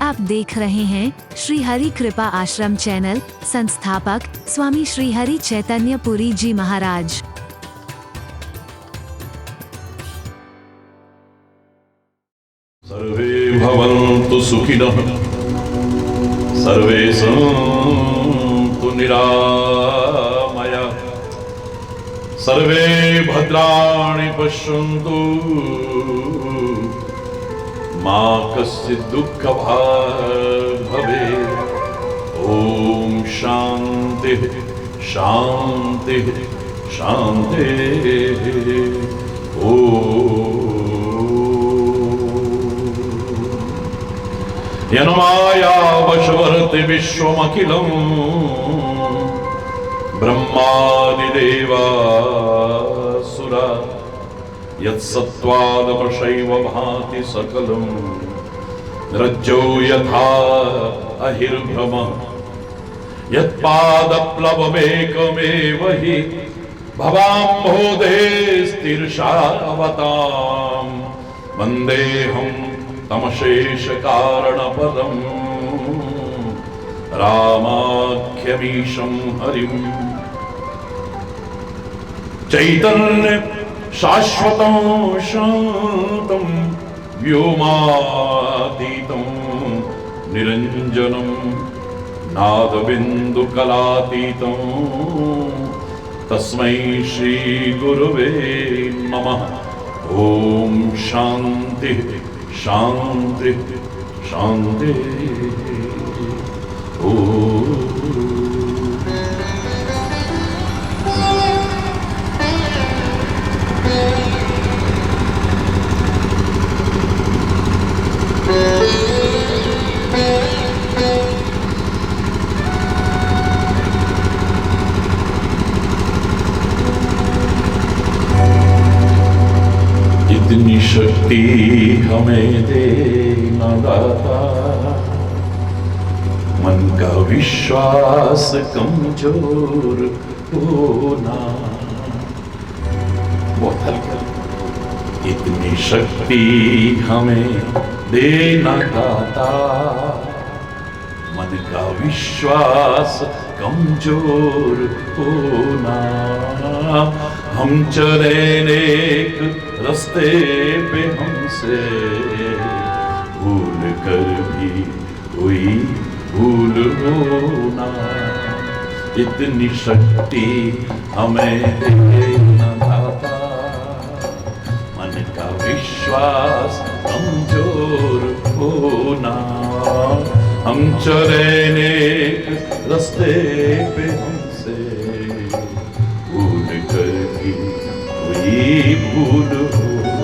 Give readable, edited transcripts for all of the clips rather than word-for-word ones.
आप देख रहे हैं श्री हरि कृपा आश्रम चैनल। संस्थापक स्वामी श्री हरि चैतन्य पुरी जी महाराज। सर्वे भवन्तु सुखिनः, सर्वे सन्तु निरामयाः, सर्वे भद्राणि पश्यन्तु, मा कश्चित् दुःखभाग् भवेत्। ॐ शान्तिः शान्तिः शान्तिः। यन्माया वशवर्ति विश्वमखिलम्, ब्रह्मादिदेवासुरा, यत्सत्त्वादमशैव भाति सकलम्। रज्जो यथा अहिर्भ्रमः, यत्पादप्लवमेकमेव हि भवाम्भोधेस्तिर्षावताम्। वन्देऽहं तमशेष कारणपदम्, रामाख्यमीशं हरिम्। चैतन्य शाश्वतं शान्तं व्योमातीतं निरञ्जनं, नादबिन्दुकलातीतं, तस्मै श्री गुरुवे नमः। ॐ शान्तिः शान्तिः शान्तिः। इतनी शक्ति हमें दे न दाता, मन का विश्वास कमजोर होना। बहुत हल्का। इतनी शक्ति हमें दे न दाता, मन का विश्वास कमजोर होना। हम चले नेक रास्ते पे, हमसे भूल कर भी कोई भूल होना। इतनी शक्ति हमें दे न दाता, मन का विश्वास कमजोर होना। हम चले नेक रास्ते पे, हमसे भूल कर भी कोई भूल होना।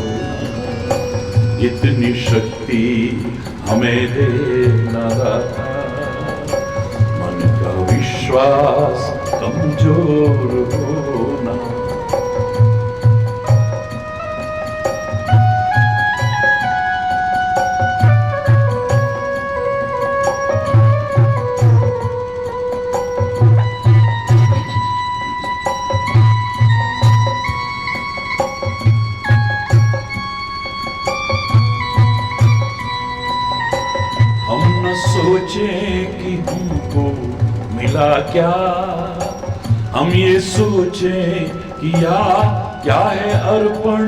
इतनी शक्ति हमें दे न दाता, मन का विश्वास कमजोर होना। सोचे कि हमको मिला क्या, हम ये सोचे कि क्या है अर्पण।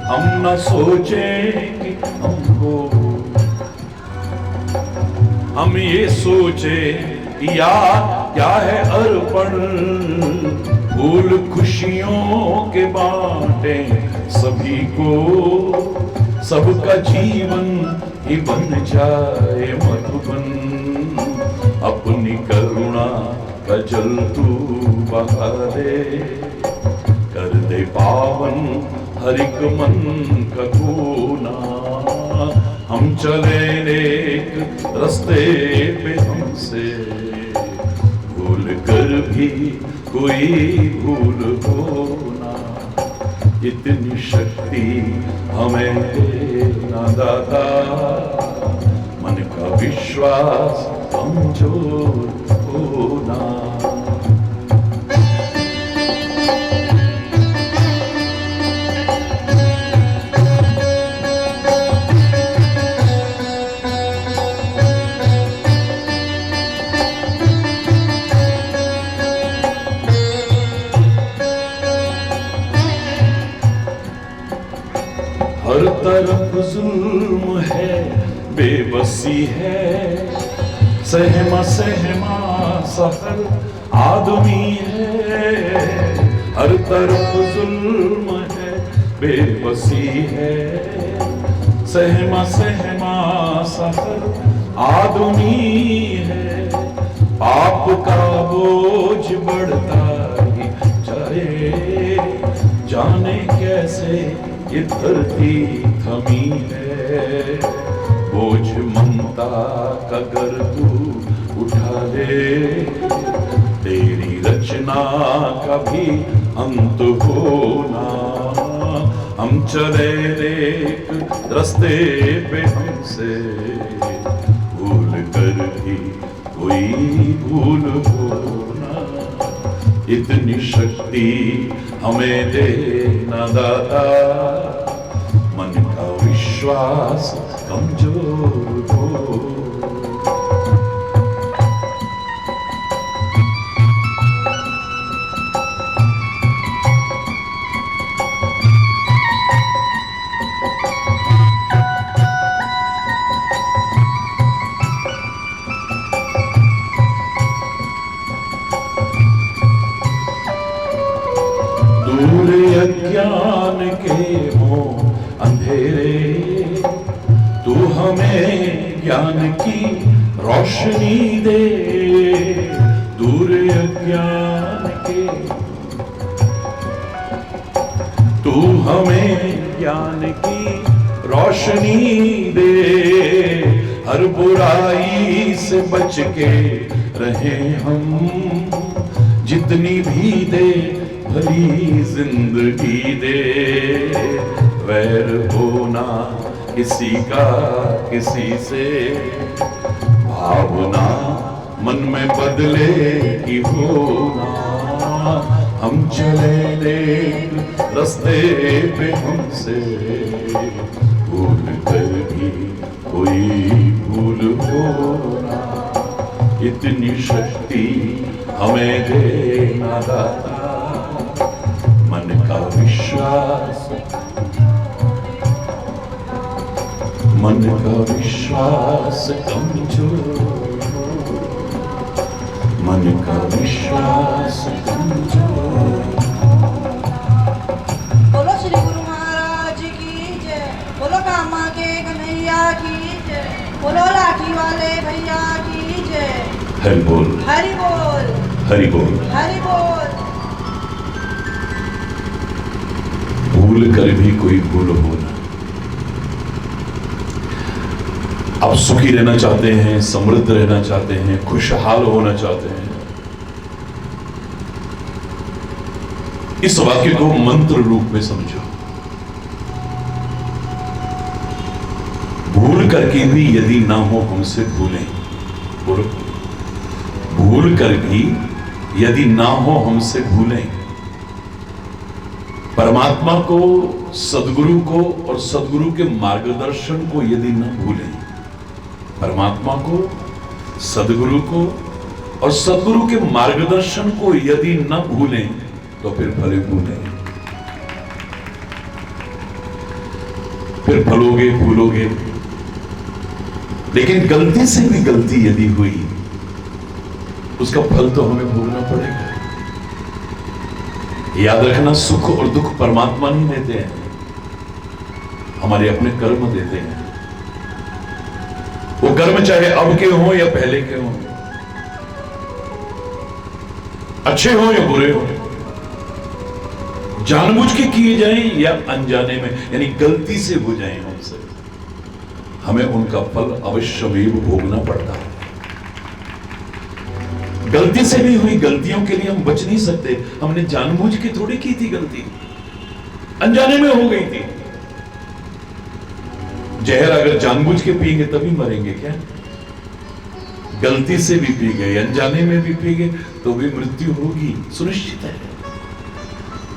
हम न सोचे कि हम ये सोचे कि क्या है अर्पण। फूल खुशियों के बांटे सभी को, सबका जीवन ही बन जाए मधुबन। अपनी करुणा का जल तू बहा दे, कर दे पावन हर एक मन का कोना। हम चले नेक रास्ते पे, हमसे भूल कर भी कोई भूल होना। इतनी शक्ति हमें दे न दाता, मन का विश्वास कमजोर होना। तरफ जुल्म है, बेबसी है, सहमा सहमा सहर आदमी है। हर तरफ जुल्म है, बेबसी है, सहमा सहमा सहर आदमी है। पाप का बोझ बढ़ता ही जाए, जाने कैसे ये धरती थमी है। बोझ ममता का अगर तू उठा ले, तेरी रचना का भी अंत होना। हम चले एक रास्ते पे हमसे भूल कर भी कोई भूल होना। इतनी शक्ति हमें देना दाता, मन का विश्वास कमजोर हो। दूर अज्ञान के हो अंधेरे, तू हमें ज्ञान की रोशनी दे। दूर अज्ञान के तू हमें ज्ञान की रोशनी दे। हर बुराई से बच के रहे हम, जितनी भी दे भली जिंदगी दे। वैर होना किसी का किसी से, भावना मन में बदले की होना। हम चले एक रास्ते पे हमसे भूल कर भी कोई भूल होना। इतनी शक्ति हमें देना दाता, मन का विश्वास, मन का विश्वास कमजोर, मन का विश्वास कमजोर। बोलो श्री गुरु महाराज की जय, बोलो कामा के कन्हैया की जय, बोलो लाठी वाले भैया की जय। हरि बोल, हरि बोल, हरि बोल, हरि बोल। भूल कर भी कोई भूल होना। आप सुखी रहना चाहते हैं, समृद्ध रहना चाहते हैं, खुशहाल होना चाहते हैं, इस वाक्य को मंत्र रूप में समझो। भूल करके भी यदि ना हो हमसे भूलें, बोलो, भूल कर भी यदि ना हो हमसे भूलें। परमात्मा को, सदगुरु को और सदगुरु के मार्गदर्शन को यदि न भूलें, परमात्मा को, सदगुरु को और सदगुरु के मार्गदर्शन को यदि न भूलें, तो फिर भले भूलें, फिर भलोगे भूलोगे। लेकिन गलती से भी गलती यदि हुई, उसका फल तो हमें भोगना पड़ेगा। याद रखना, सुख और दुख परमात्मा नहीं देते हैं, हमारे अपने कर्म देते हैं। वो कर्म चाहे अब के हों या पहले के हों, अच्छे हों या बुरे हों, जानबूझ के किए जाएं या अनजाने में, यानी गलती से हो जाएं हमसे, हमें उनका फल अवश्यमेव भोगना पड़ता है। गलती से भी हुई गलतियों के लिए हम बच नहीं सकते। हमने जानबूझ के थोड़ी की थी गलती, अनजाने में हो गई थी। जहर अगर जानबूझ के पिएंगे तभी मरेंगे क्या? गलती से भी पी गए, अनजाने में भी पी गए तो भी मृत्यु होगी, सुनिश्चित है।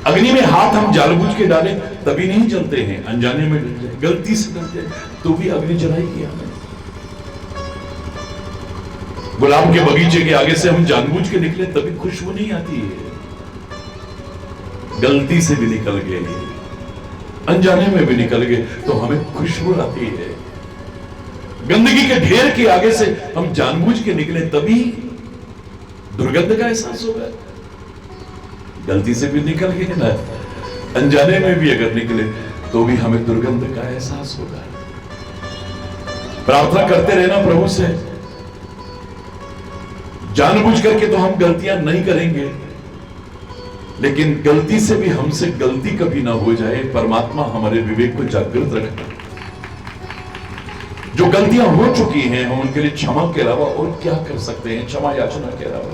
अग्नि में हाथ हम जानबूझ के डालें तभी नहीं जलते हैं, अनजाने में डल जाए, गलती से डल जाए तो भी अग्नि जलाएगी हमें। गुलाब के बगीचे के आगे से हम जानबूझ के निकले तभी खुशबू नहीं आती है, गलती से भी निकल गए, अनजाने में भी निकल गए तो हमें खुशबू आती है। गंदगी के ढेर के आगे से हम जानबूझ के निकले तभी दुर्गंध का एहसास होगा। गलती से भी निकल गए ना, अनजाने में भी अगर निकले तो भी हमें दुर्गंध का एहसास होगा। प्रार्थना करते रहना प्रभु से, जानबूझ करके तो हम गलतियां नहीं करेंगे, लेकिन गलती से भी हमसे गलती कभी ना हो जाए। परमात्मा हमारे विवेक को जागृत रखना। जो गलतियां हो चुकी हैं हम उनके लिए क्षमा के अलावा और क्या कर सकते हैं, क्षमा याचना के अलावा।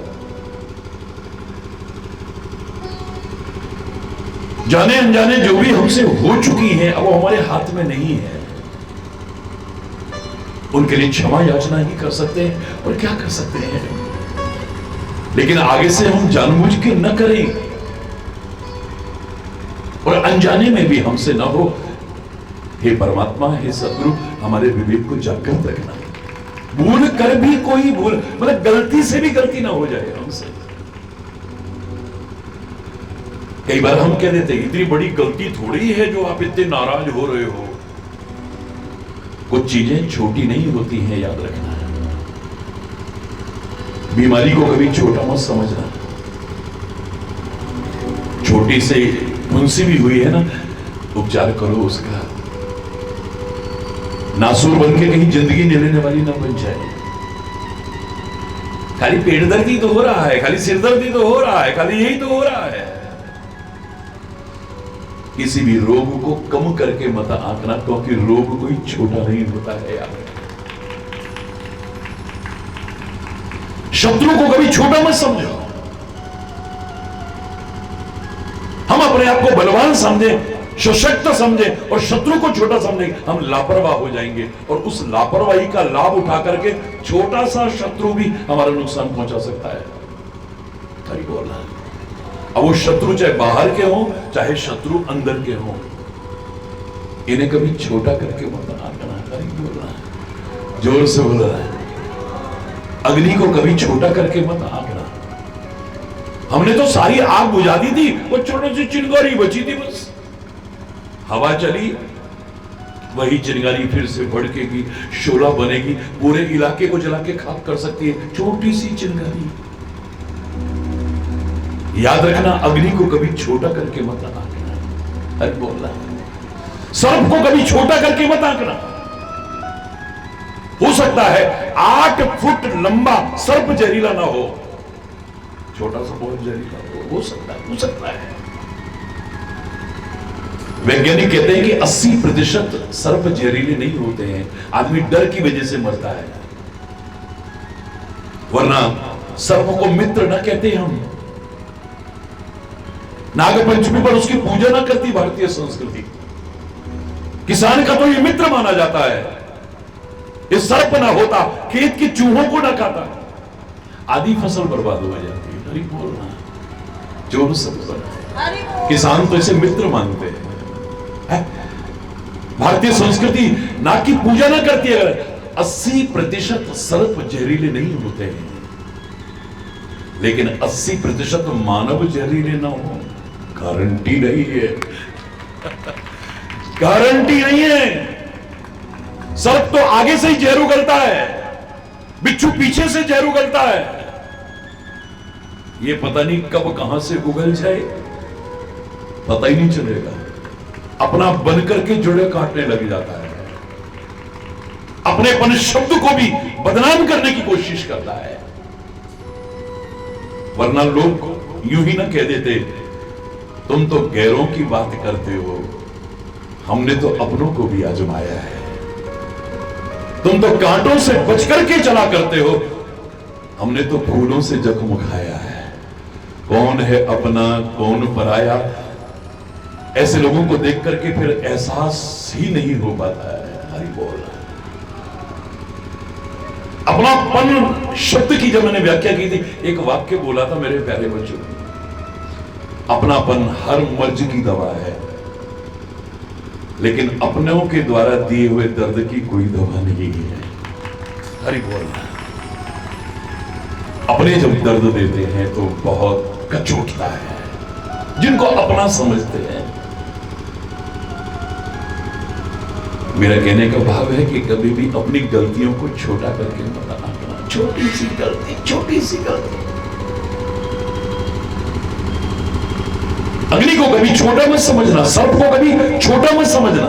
जाने अनजाने जो भी हमसे हो चुकी हैं अब वो हमारे हाथ में नहीं है, उनके लिए क्षमा याचना ही कर सकते हैं और क्या कर सकते हैं। लेकिन आगे से हम जानबूझ के न करें और अनजाने में भी हमसे ना हो। हे परमात्मा, हे सदगुरु, हमारे विवेक को जागृत रखना। भूल कर भी कोई भूल, मतलब गलती से भी गलती ना हो जाए हमसे। कई बार हम कह देते हैं इतनी बड़ी गलती थोड़ी है जो आप इतने नाराज हो रहे हो। कुछ चीजें छोटी नहीं होती हैं, याद रखना। बीमारी को कभी छोटा मत समझना। छोटी से मुंसी भी हुई है ना, उपचार करो उसका। नासूर बन के कहीं जिंदगी नहीं लेने वाली ना बन जाए। खाली पेट दर्द ही तो हो रहा है, खाली सिर दर्द ही तो हो रहा है, खाली यही तो हो रहा है। किसी भी रोग को कम करके मत आंकना, क्योंकि रोग कोई छोटा नहीं होता है यार। शत्रु को कभी छोटा मत समझो। हम अपने आप को बलवान समझें, सशक्त समझें और शत्रु को छोटा समझें, हम लापरवाह हो जाएंगे और उस लापरवाही का लाभ उठा करके छोटा सा शत्रु भी हमारा नुकसान पहुंचा सकता है। हरि बोल। अब वो शत्रु चाहे बाहर के हो चाहे शत्रु अंदर के हो, इन्हें कभी छोटा करके मत आंकना। हरि बोल। जोर से बोल रहा है। अग्नि को कभी छोटा करके मत आंकना। हमने तो सारी आग बुझा दी थी, वो छोटी सी चिंगारी बची थी बस। हवा चली, वही चिंगारी फिर से भड़केगी, शोला बनेगी, पूरे इलाके को जला के खाक कर सकती है छोटी सी चिंगारी। याद रखना, अग्नि को कभी छोटा करके मत आंकना। अरे बोल रहा है। सर्प को कभी छोटा करके मत आंकना। हो सकता है 8 फुट लंबा सर्प जहरीला ना हो, छोटा सा बहुत जहरीला हो सकता है। वैज्ञानिक कहते हैं कि 80% सर्प जहरीले नहीं होते हैं, आदमी डर की वजह से मरता है। वरना सर्प को मित्र ना कहते हम। नागपंचमी पर उसकी पूजा ना करती भारतीय संस्कृति। किसान का तो ये मित्र माना जाता है। ये सर्प ना होता, खेत के चूहों को ना खाता, आधी फसल बर्बाद हो जाती है। हरि बोल रहा, जोर से बोल रहा है। किसान तो इसे मित्र मानते हैं। भारतीय संस्कृति नाग की पूजा ना करती है। 80% सर्प जहरीले नहीं होते हैं, लेकिन 80% मानव जहरीले ना हो, गारंटी नहीं है। गारंटी नहीं है। सर्प तो आगे से ही जहर उगलता है, बिच्छू पीछे से जहर उगलता है। ये पता नहीं कब कहां से उगल जाए, पता ही नहीं चलेगा। अपना बनकर के जुड़े काटने लग जाता है, अपनेपन शब्द को भी बदनाम करने की कोशिश करता है। वरना लोग यूं ही ना कह देते, तुम तो गैरों की बात करते हो, हमने तो अपनों को भी आजमाया है। तुम तो कांटों से बचकर के चला करते हो, हमने तो फूलों से जख्म खाया है। कौन है अपना कौन पराया, ऐसे लोगों को देख करके फिर एहसास ही नहीं हो पाता है। हरि बोल। अपनापन शब्द की जब मैंने व्याख्या की थी, एक वाक्य बोला था मेरे प्यारे बच्चों, अपनापन हर मर्ज की दवा है, लेकिन अपनों के द्वारा दिए हुए दर्द की कोई दवा नहीं है। हरि बोल। अपने जब दर्द देते हैं तो बहुत कचोटता है। जिनको अपना समझते हैं मेरा कहने का भाव है कि कभी भी अपनी गलतियों को छोटा करके मत आंकना। छोटी सी गलती, छोटी सी गलती। अग्नि को कभी छोटा मत समझना, सर्प को कभी छोटा मत समझना।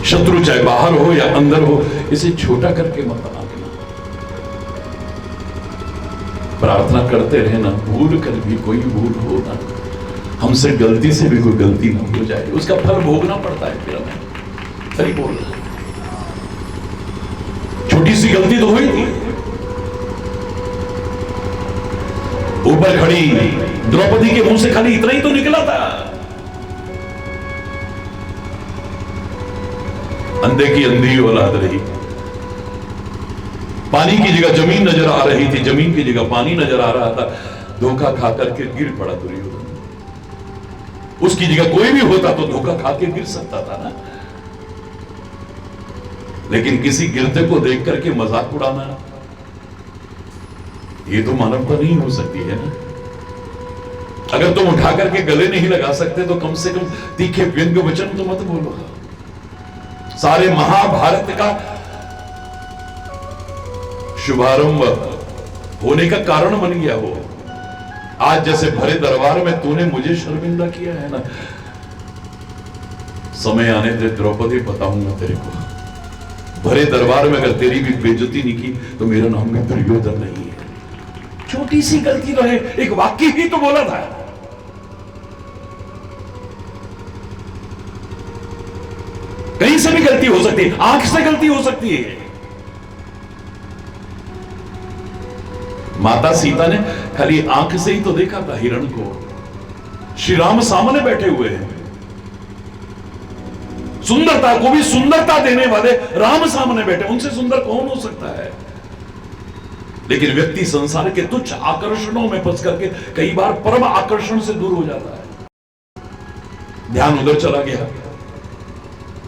शत्रु चाहे बाहर हो या अंदर हो, इसे छोटा करके मत आंकना। प्रार्थना करते रहना, भूल कर भी कोई भूल हो ना, हमसे गलती से भी कोई गलती ना हो जाए, उसका फल भोगना पड़ता है फिर हमें। सही बोल रहा है। छोटी सी गलती तो हुई थी। ऊपर खड़ी द्रौपदी के मुंह से खाली इतना ही तो निकला था, अंधे की अंधी औलाद रही। पानी की जगह जमीन नजर आ रही थी, जमीन की जगह पानी नजर आ रहा था। धोखा खाकर के गिर पड़ा दुर्योधन। उसकी जगह कोई भी होता तो धोखा खा के गिर सकता था ना, लेकिन किसी गिरते को देख करके मजाक उड़ाना, ये तो मानवता नहीं हो सकती है ना। अगर तुम उठा करके गले नहीं लगा सकते तो कम से कम तीखे व्यंग्य वचन तो मत बोलो। सारे महाभारत का शुभारंभ होने का कारण बन गया हो। आज जैसे भरे दरबार में तूने मुझे शर्मिंदा किया है ना, समय आने दे द्रौपदी, बताऊंगा तेरे को। भरे दरबार में अगर तेरी भी बेइज्जती नहीं की तो मेरा नाम भी दुर्योधन नहीं है। छोटी सी गलती तो है, एक वाक्य ही तो बोला था। कहीं से भी गलती हो सकती है, आंख से गलती हो सकती है। माता सीता ने खाली आंख से ही तो देखा था हिरण को। श्री राम सामने बैठे हुए हैं, सुंदरता को भी सुंदरता देने वाले राम सामने बैठे, उनसे सुंदर कौन हो सकता है। लेकिन व्यक्ति संसार के तुच्छ आकर्षणों में फंस करके कई बार परम आकर्षण से दूर हो जाता है। ध्यान उधर चला गया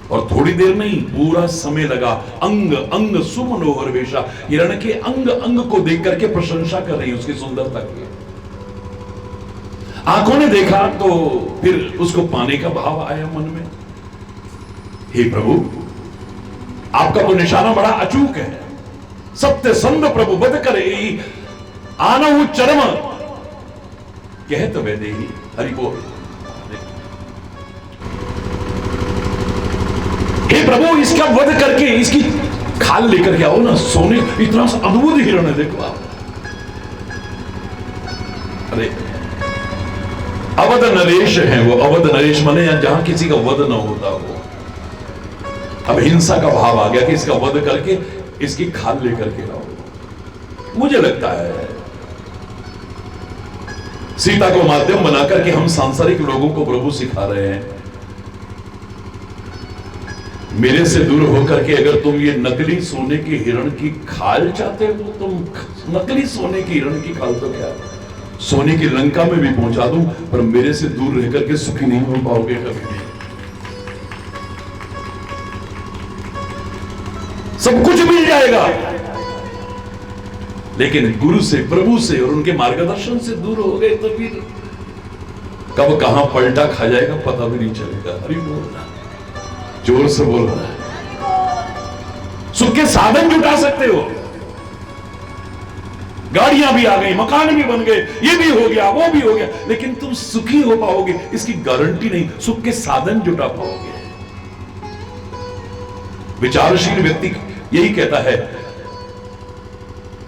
और थोड़ी देर नहीं, पूरा समय लगा। अंग अंग सुमनोहर वेशा, हिरण के अंग अंग को देख करके प्रशंसा कर रही उसकी सुंदरता की। आंखों ने देखा तो फिर उसको पाने का भाव आया मन में। हे प्रभु, आपका तो निशाना बड़ा अचूक है। सत्य संग प्रभु बद करे आनहु चरम कहत वैदेही। हरि बोल। हे प्रभु, इसका वध करके इसकी खाल लेकर के आओ ना। सोने इतना अद्भुत हिरण है, देखो आप। अरे अवध नरेश है वो। अवध नरेश माने जहां किसी का वध न होता हो। अब हिंसा का भाव आ गया कि इसका वध करके इसकी खाल लेकर के आओ। मुझे लगता है सीता को माध्यम बनाकर के हम सांसारिक लोगों को प्रभु सिखा रहे हैं। मेरे से दूर होकर के अगर तुम ये नकली सोने की हिरण की खाल चाहते हो, तुम नकली सोने की हिरण की खाल तो क्या, सोने की लंका में भी पहुंचा दूं, पर मेरे से दूर रह करके सुखी नहीं हो पाओगे कभी भी। सब कुछ मिल जाएगा, लेकिन गुरु से, प्रभु से और उनके मार्गदर्शन से दूर हो गए तो फिर कब कहां पलटा खा जाएगा पता भी नहीं चलेगा। हरि बोल, जोर से बोल रहा है। सुख के साधन जुटा सकते हो, गाड़ियां भी आ गई, मकान भी बन गए, ये भी हो गया, वो भी हो गया, लेकिन तुम सुखी हो पाओगे इसकी गारंटी नहीं। सुख के साधन जुटा पाओगे। विचारशील व्यक्ति यही कहता है,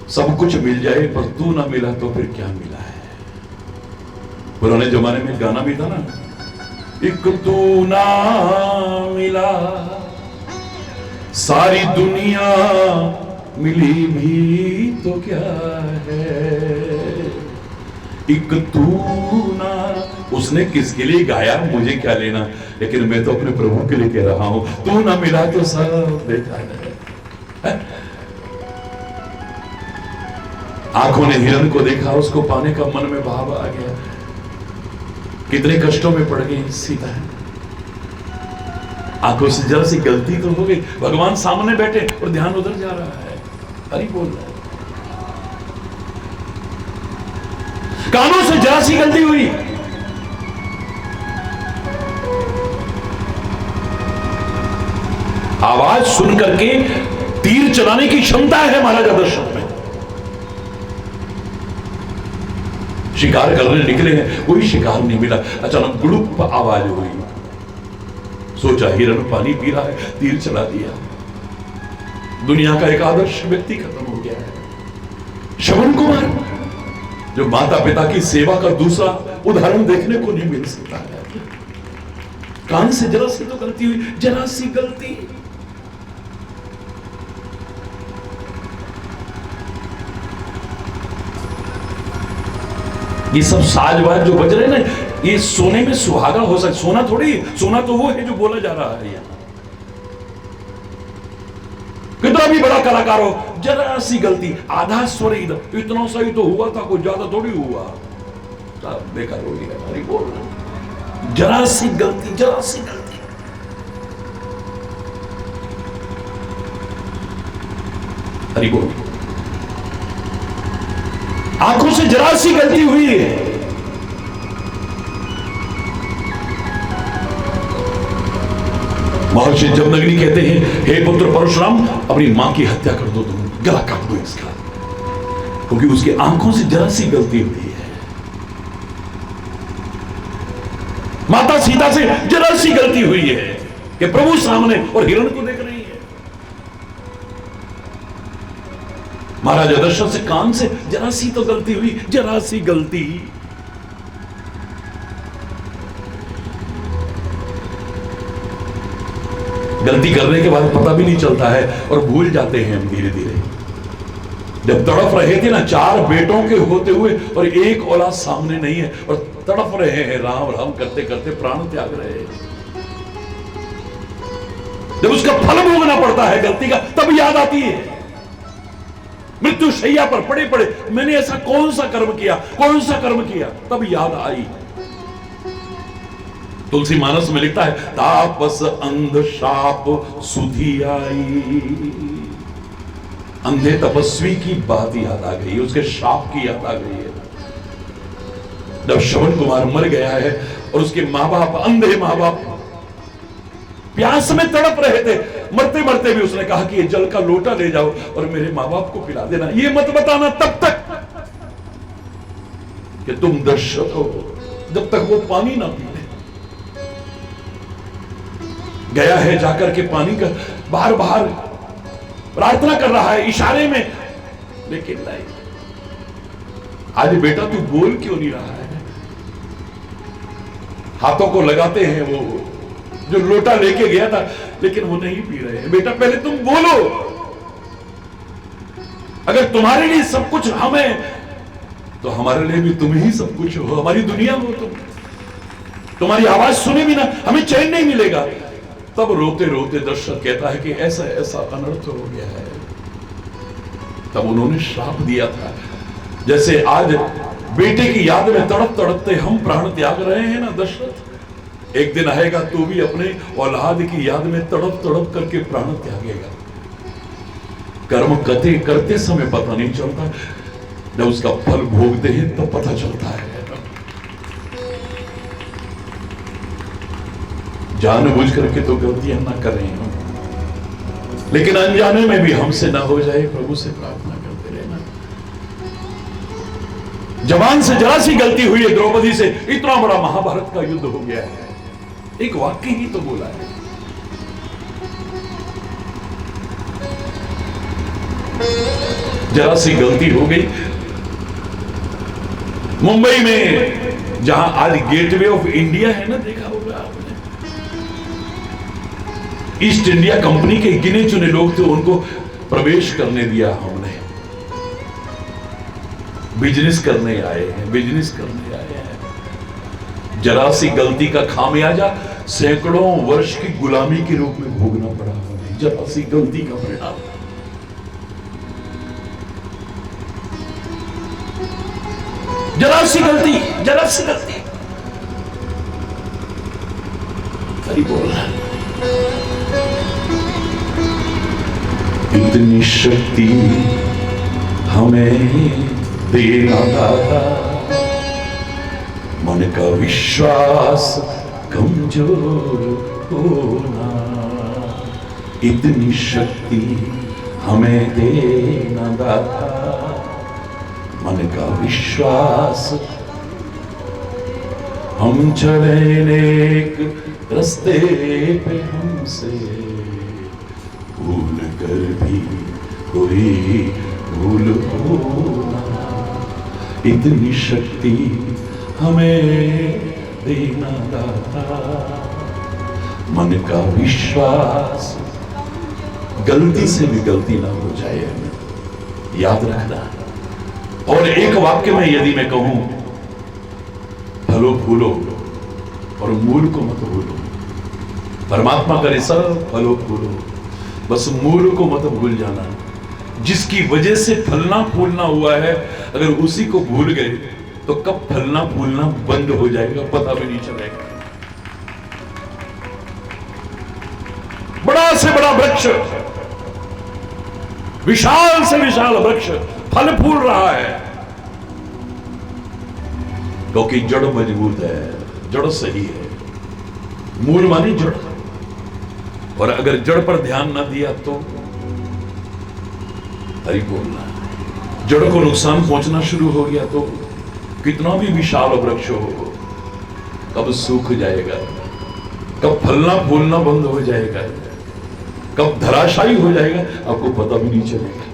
सब कुछ मिल जाए पर तू ना मिला तो फिर क्या मिला है। पुराने जमाने में गाना भी था ना, एक तू ना मिला सारी दुनिया मिली भी तो क्या है। एक तू ना, उसने किसके लिए गाया मुझे क्या लेना, लेकिन मैं तो अपने प्रभु के लिए कह रहा हूं। तू ना मिला तो सब देखा है। आंखों ने हिरण को देखा, उसको पाने का मन में भाव आ गया। कितने कष्टों में पड़ गई सीता। आंखों से जरा सी गलती तो हो गई, भगवान सामने बैठे और ध्यान उधर जा रहा है। हरि बोल रहा है। कानों से जरा सी गलती हुई, आवाज सुन करके तीर चलाने की क्षमता है महाराजा दशरथ में। शिकार करने निकले हैं, कोई शिकार नहीं मिला। अचानक गुड़ुप आवाज हुई, सोचा हिरण पानी पी रहा है, तीर चला दिया। दुनिया का एक आदर्श व्यक्ति खत्म हो गया है। श्रवण कुमार, जो माता पिता की सेवा का दूसरा उदाहरण देखने को नहीं मिल सकता है। कान से जरा सी तो गलती हुई, जरा सी गलती। ये सब साजवाज जो बज रहे ना, ये सोने में सुहागा हो सकता। सोना थोड़ी, सोना तो वो है जो बोला जा रहा है। कितना भी बड़ा कलाकार हो, जरा सी गलती, आधा स्वर इधर, इतना सही तो हुआ था, कोई ज्यादा थोड़ी हुआ, सब बेकार हो गया। अरे बोल, जरा सी गलती, जरा सी गलती। हरि बोल। आंखों से जरा सी गलती हुई है, महर्षि जमदग्नि कहते हैं, हे पुत्र परशुराम, अपनी मां की हत्या कर दो, तुम गला काट दो इसका, क्योंकि उसकी आंखों से जरा सी गलती हुई है। माता सीता से जरा सी गलती हुई है कि प्रभु सामने और हिरण को देख रही है। महाराजा दशरथ से कान से जरा सी तो गलती हुई, जरा सी गलती। गलती करने के बाद पता भी नहीं चलता है और भूल जाते हैं हम धीरे धीरे। जब तड़प रहे थे ना, 4 बेटों के होते हुए और एक औलाद सामने नहीं है, और तड़प रहे हैं, राम राम करते करते प्राण त्याग रहे हैं। जब उसका फल भोगना पड़ता है गलती का, तब याद आती है। मृत्यु शैया पर पड़े पड़े मैंने ऐसा कौन सा कर्म किया, कौन सा कर्म किया, तब याद आई। तुलसी मानस में लिखता है, तापस अंध शाप सुधी आई। अंधे तपस्वी की बात याद आ गई, उसके शाप की याद आ गई है। जब श्रवण कुमार मर गया है और उसके माँ बाप, अंधे माँ बाप प्यास में तड़प रहे थे, मरते मरते भी उसने कहा कि ये जल का लोटा ले जाओ और मेरे माँ बाप को पिला देना, ये मत बताना तब तक कि तुम दशरथ हो, जब तक वो पानी ना पी ले। गया है जाकर के पानी का बार बार प्रार्थना कर रहा है इशारे में, लेकिन नहीं। आज बेटा तू बोल क्यों नहीं रहा है? हाथों को लगाते हैं वो जो लोटा लेके गया था, लेकिन वो नहीं पी रहे हैं। बेटा पहले तुम बोलो, अगर तुम्हारे लिए सब कुछ हम है तो हमारे लिए भी तुम ही सब कुछ हो, हमारी दुनिया हो तुम। तुम्हारी आवाज सुने भी ना हमें चैन नहीं मिलेगा। तब रोते रोते दशरथ कहता है कि ऐसा ऐसा अनर्थ हो गया है। तब उन्होंने श्राप दिया था, जैसे आज बेटे की याद में तड़प तड़पते हम प्राण त्याग रहे हैं ना दशरथ, एक दिन आएगा तू भी अपने औलाद की याद में तड़प तड़प करके प्राण त्यागेगा। कर्म करते समय पता नहीं चलता, जब उसका फल भोगते हैं तब पता चलता है। जानबूझ करके तो गलतियां ना करें हम, लेकिन अनजाने में भी हमसे ना हो जाए, प्रभु से प्रार्थना करते रहना। जवान से जरा सी गलती हुई है द्रौपदी से, इतना बड़ा महाभारत का युद्ध हो गया है। एक वाक्य ही तो बोला है। जरा सी गलती हो गई। मुंबई में जहां आज गेटवे ऑफ इंडिया है ना, देखा होगा आपने, ईस्ट इंडिया कंपनी के गिने चुने लोग थे, उनको प्रवेश करने दिया हमने। बिजनेस करने आए हैं, बिजनेस करने आए हैं। जरा सी गलती का खामियाजा सैकड़ों वर्ष की गुलामी के रूप में भोगना पड़ा हमें, जरा सी गलती का परिणाम। जरा सी गलती, जरा सी गलती। हरि बोल। इतनी शक्ति हमें देना दाता, मन का विश्वास कमजोर होना। इतनी शक्ति हमें देना दाता, मन का विश्वास। हम चले नेक रास्ते पे, हमसे भूल कर भी कोई भूल होना, इतनी शक्ति हमें देना दाता, मन का विश्वास। गलती से भी गलती ना हो जाए हमें याद रखना। और एक वाक्य में यदि मैं कहूं, फलो फूलो और मूल को मत भूलो। परमात्मा करे सब फलो फूलो, बस मूल को मत भूल जाना। जिसकी वजह से फलना फूलना हुआ है, अगर उसी को भूल गए तो कब फलना फूलना बंद हो जाएगा पता भी नहीं चलेगा। बड़ा से बड़ा वृक्ष, विशाल से विशाल वृक्ष फल फूल रहा है क्योंकि जड़ मजबूत है, जड़ सही है। मूल मानी जड़, और अगर जड़ पर ध्यान ना दिया तो हरि बोलना, जड़ को नुकसान पहुंचना शुरू हो गया तो कितना भी विशाल वृक्ष हो कब सूख जाएगा, कब फलना फूलना बंद हो जाएगा, कब धराशायी हो जाएगा आपको पता भी नहीं चलेगा।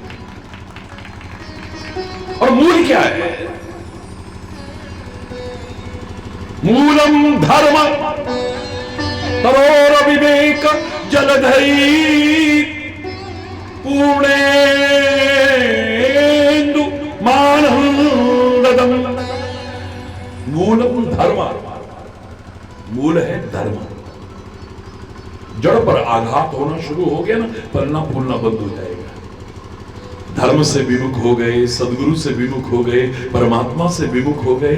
और मूल क्या है? मूलम धर्म तरोर विवेक जलधरी पूर्णेन्दु मानंददम। मूलम धर्म, मूल है धर्म। जड़ पर आघात होना शुरू हो गया ना, फलना फूलना बंद हो जाएगा। धर्म से विमुख हो गए, सदगुरु से विमुख हो गए, परमात्मा से विमुख हो गए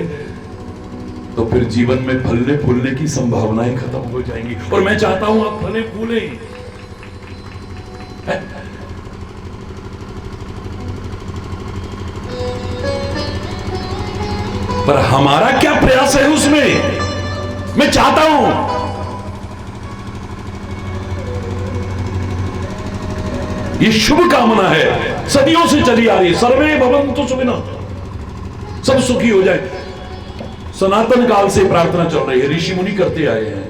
तो फिर जीवन में फलने फूलने की संभावनाएं खत्म हो जाएंगी। और मैं चाहता हूं आप फले फूले, पर हमारा क्या प्रयास है उसमें? मैं चाहता हूं ये शुभ कामना है, सदियों से चली आ रही है, सर्वे भवन्तु सुखिनः, सब सुखी हो जाए। सनातन काल से प्रार्थना चल रही है, ऋषि मुनि करते आए हैं,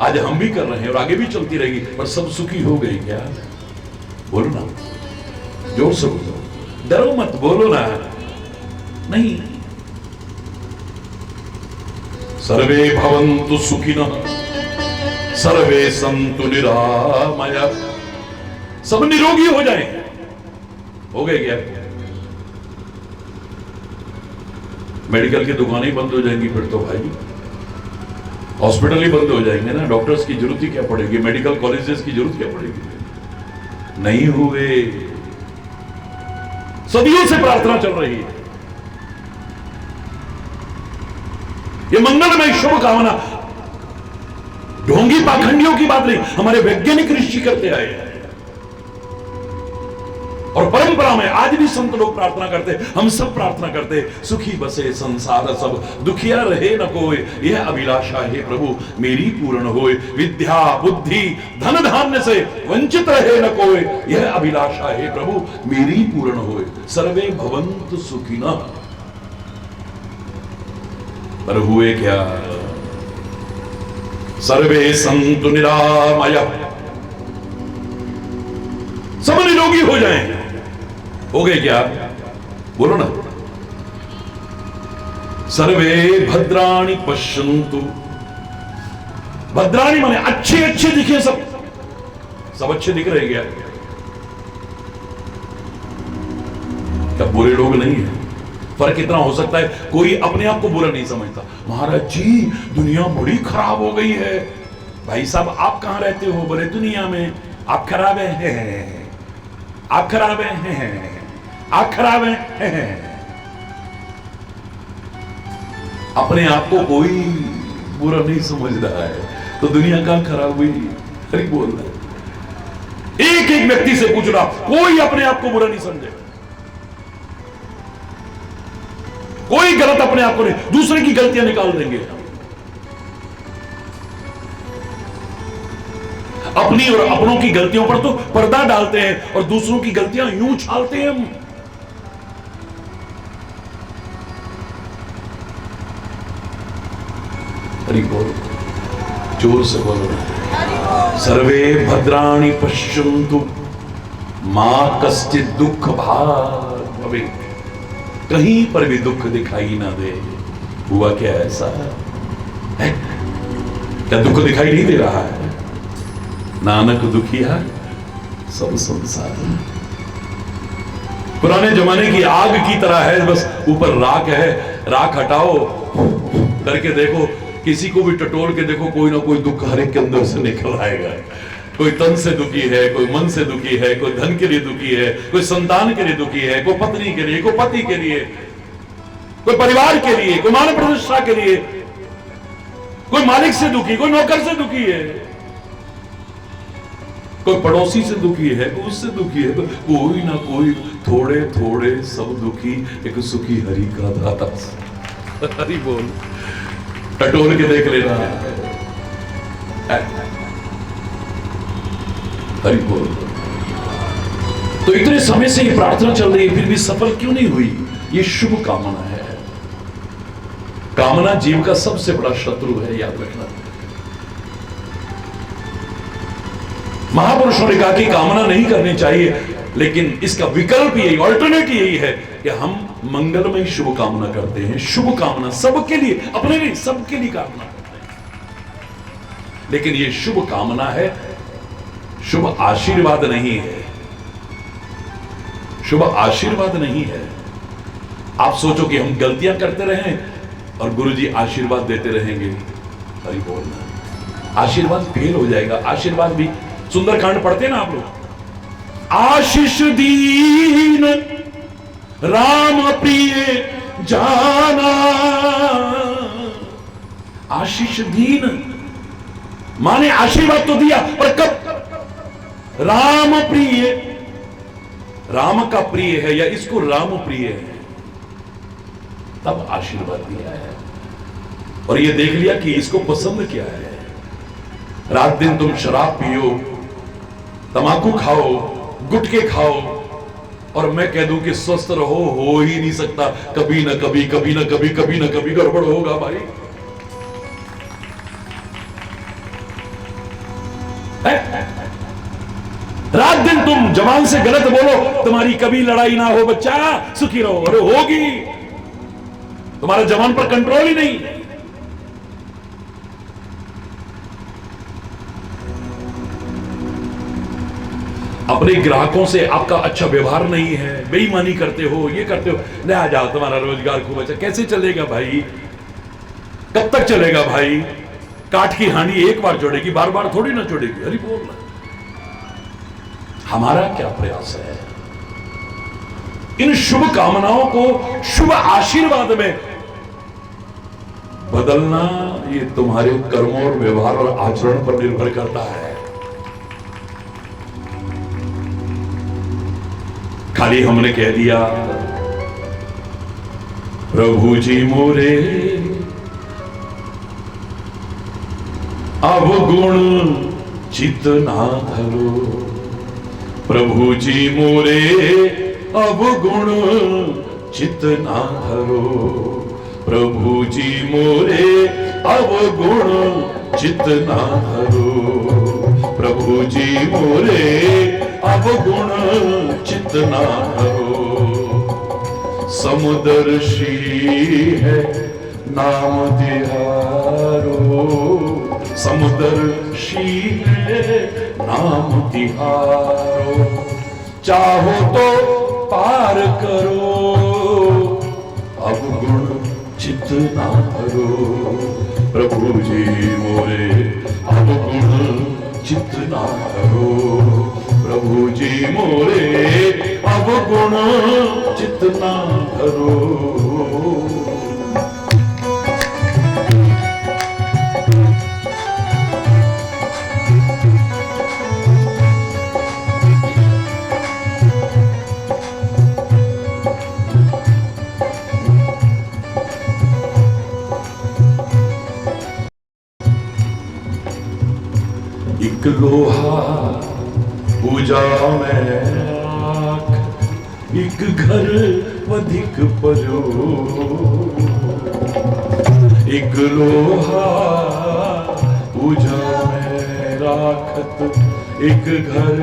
आज हम भी कर रहे हैं और आगे भी चलती रहेगी। पर सब सुखी हो गई क्या? बोलो ना, जोर से बोलो, डरो मत, बोलो ना। नहीं, सर्वे भवन्तु सुखिनः सर्वे सन्तु निरामयाः, सब निरोगी हो जाए। हो गए क्या? मेडिकल की दुकानें बंद हो जाएंगी फिर तो भाई, हॉस्पिटल ही बंद हो जाएंगे ना, डॉक्टर्स की जरूरत ही क्या पड़ेगी, मेडिकल कॉलेजेस की जरूरत क्या पड़ेगी? नहीं हुए। सदियों से प्रार्थना चल रही है, ये मंगलमय शुभ कामना, ढोंगी पाखंडियों की बात नहीं, हमारे वैज्ञानिक ऋषि करते आए हैं। और परंपरा में आज भी संत लोग प्रार्थना करते, हम सब प्रार्थना करते, सुखी बसे संसार सब, दुखिया रहे न कोई, यह अभिलाषा है प्रभु मेरी पूर्ण होए। विद्या बुद्धि धन धान्य से वंचित रहे न कोई, यह अभिलाषा है प्रभु मेरी पूर्ण होए। सर्वे भवन्तु सुखिनः, पर हुए क्या? सर्वे सन्तु निरामयाः, सब निरोगी हो जाएं। हो गए क्या? बोलो ना। सर्वे भद्राणि पश्यन्तु, भद्राणि माने अच्छे अच्छे दिखे, सब सब अच्छे दिख रहे क्या? क्या बुरे लोग नहीं है? फर्क इतना हो सकता है, कोई अपने आप को बुरा नहीं समझता, महाराज जी दुनिया बड़ी खराब हो गई है। भाई साहब आप कहां रहते हो? बोले दुनिया में। आप खराब हैं, आप खराब हैं, आप खराब हैं। अपने आप को कोई बुरा नहीं समझ रहा है तो दुनिया कहां खराब हुई? हरि बोल रहा है। एक एक व्यक्ति से पूछ रहा, कोई अपने आप को बुरा नहीं समझे, कोई गलत अपने आप को नहीं, दूसरे की गलतियां निकाल देंगे। अपनी और अपनों की गलतियों पर तो पर्दा डालते हैं और दूसरों की गलतियां यूं छालते हैं हम। हरि बोल, जोर से बोलो। सर्वे भद्राणि पश्यन्तु मां कश्चित् दुख भाग् भवेत्। कहीं पर भी दुख दिखाई ना दे। हुआ क्या ऐसा है? क्या दुख दिखाई नहीं दे रहा है? नानक दुखिया सब संसार। पुराने जमाने की आग की तरह है, बस ऊपर राख है, राख हटाओ करके देखो, किसी को भी टटोल के देखो, कोई ना कोई दुख हर एक के अंदर से निकल आएगा। कोई तन से दुखी है, कोई मन से दुखी है, कोई धन के लिए दुखी है, कोई संतान के लिए दुखी है, कोई पत्नी के लिए, कोई पति के लिए, कोई परिवार के लिए, कोई मान प्रतिष्ठा के लिए, कोई मालिक से दुखी, कोई नौकर से दुखी है, कोई पड़ोसी से दुखी है, कोई उससे दुखी है, कोई ना कोई, थोड़े थोड़े सब दुखी, एक सुखी हरि का दाता। हरि बोल, टटोल के देख लेना। हरि बोल। तो इतने समय से ये प्रार्थना चल रही है, फिर भी सफल क्यों नहीं हुई? ये शुभ कामना है। कामना जीव का सबसे बड़ा शत्रु है, याद रखना। महापुरुषों ने कहा कि कामना नहीं करनी चाहिए, लेकिन इसका विकल्प यही, ऑल्टरनेट यही है कि हम मंगलमय शुभ कामना करते हैं। शुभ कामना सबके लिए, अपने लिए, सबके लिए कामना करते हैं। लेकिन यह शुभ कामना है, शुभ आशीर्वाद नहीं है। शुभ आशीर्वाद नहीं है। आप सोचो कि हम गलतियां करते रहें और गुरुजी आशीर्वाद देते रहेंगे। हरि बोल। आशीर्वाद फेल हो जाएगा। आशीर्वाद भी, सुंदरकांड पढ़ते ना आप लोग, आशीष दीन राम प्रिय जाना। आशीष दीन माने आशीर्वाद तो दिया, पर कब? राम प्रिय, राम का प्रिय है या इसको राम प्रिय है, तब आशीर्वाद दिया है। और ये देख लिया कि इसको पसंद क्या है। रात दिन तुम शराब पियो, तमाकू खाओ, गुटके खाओ, और मैं कह दूं कि स्वस्थ रहो, हो ही नहीं सकता। कभी ना कभी, कभी ना कभी, कभी ना कभी गड़बड़ होगा भाई। रात दिन तुम जवान से गलत बोलो, तुम्हारी कभी लड़ाई ना हो बच्चा, सुखी रहो। अरे होगी, तुम्हारा जवान पर कंट्रोल ही नहीं। अपने ग्राहकों से आपका अच्छा व्यवहार नहीं है, बेईमानी करते हो, ये करते हो, ले आ जाओ, तुम्हारा रोजगार खूब अच्छा। कैसे चलेगा भाई? कब तक चलेगा भाई? काठ की हानि एक बार जोड़ेगी, बार बार थोड़ी ना जोड़ेगी। हरि बोल। हमारा क्या प्रयास है इन शुभ कामनाओं को शुभ आशीर्वाद में बदलना? ये तुम्हारे कर्मों और व्यवहार और आचरण पर निर्भर करता है। खाली हमने कह दिया प्रभु जी मोरे अवगुण चित ना धरो, प्रभु जी मोरे अवगुण चित ना धरो, प्रभु जी मोरे अवगुण चित ना धरो, प्रभु जी मोरे अवगुण चित ना धरो। समुदर्शी है नाम तिहारो, समुदर्शी है नाम तिहारो, चाहो तो पार करो अवगुण चित ना धरो, प्रभु जी मोरे अवगुण चित ना धरो, प्रभु जी मोरे अवगुण चित ना धरो। एक लोहा पूजा में राख, एक घर अधिक पर्यो। एक लोहा पूजा में राखत, एक घर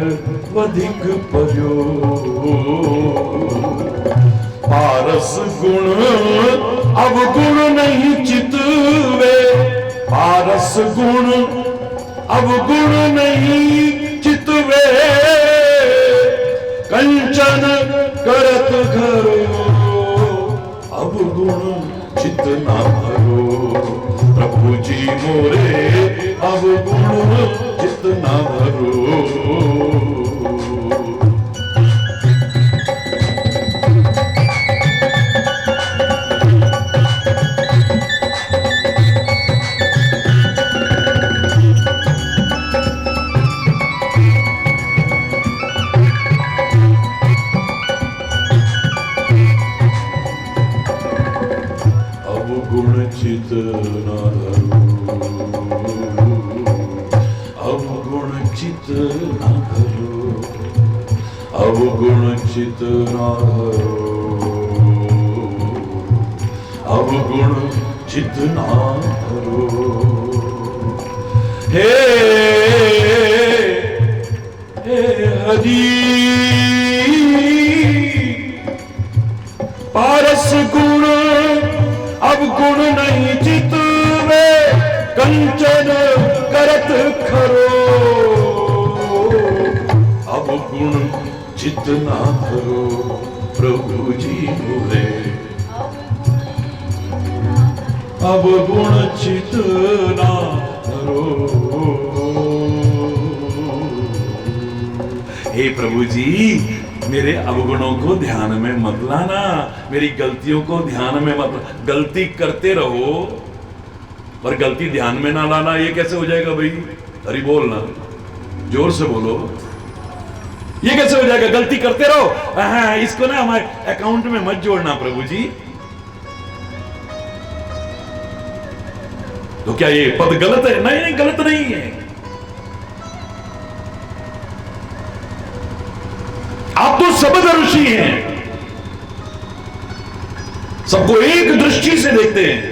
अधिक पर्यो। पारस गुण अवगुण नहीं चितवे, पारस गुण अवगुण नहीं चितवे। कंचन करत घरो, अवगुण चित ना धरो। प्रभु जी मोरे अवगुण चित ना धरो। चित ना धरो, अवगुण चित ना धरो, अवगुण चित ना धरो, अवगुण चित ना धरो। हे हरि पारस गुण अवगुण नहीं चितवे। कंचन करत खरो, अवगुण चित ना धरो। प्रभु जी मोरे अवगुण चित ना धरो। हे प्रभु जी, मेरे अवगुणों को ध्यान में मत लाना, मेरी गलतियों को ध्यान में मत। गलती करते रहो पर गलती ध्यान में ना लाना, ये कैसे हो जाएगा भाई? अरे बोलना, जोर से बोलो, ये कैसे हो जाएगा? गलती करते रहो, हाँ, इसको ना हमारे अकाउंट में मत जोड़ना प्रभु जी। तो क्या ये पद गलत है? नहीं नहीं, गलत नहीं है। आप तो समदर्शी हैं, सबको एक दृष्टि से देखते हैं।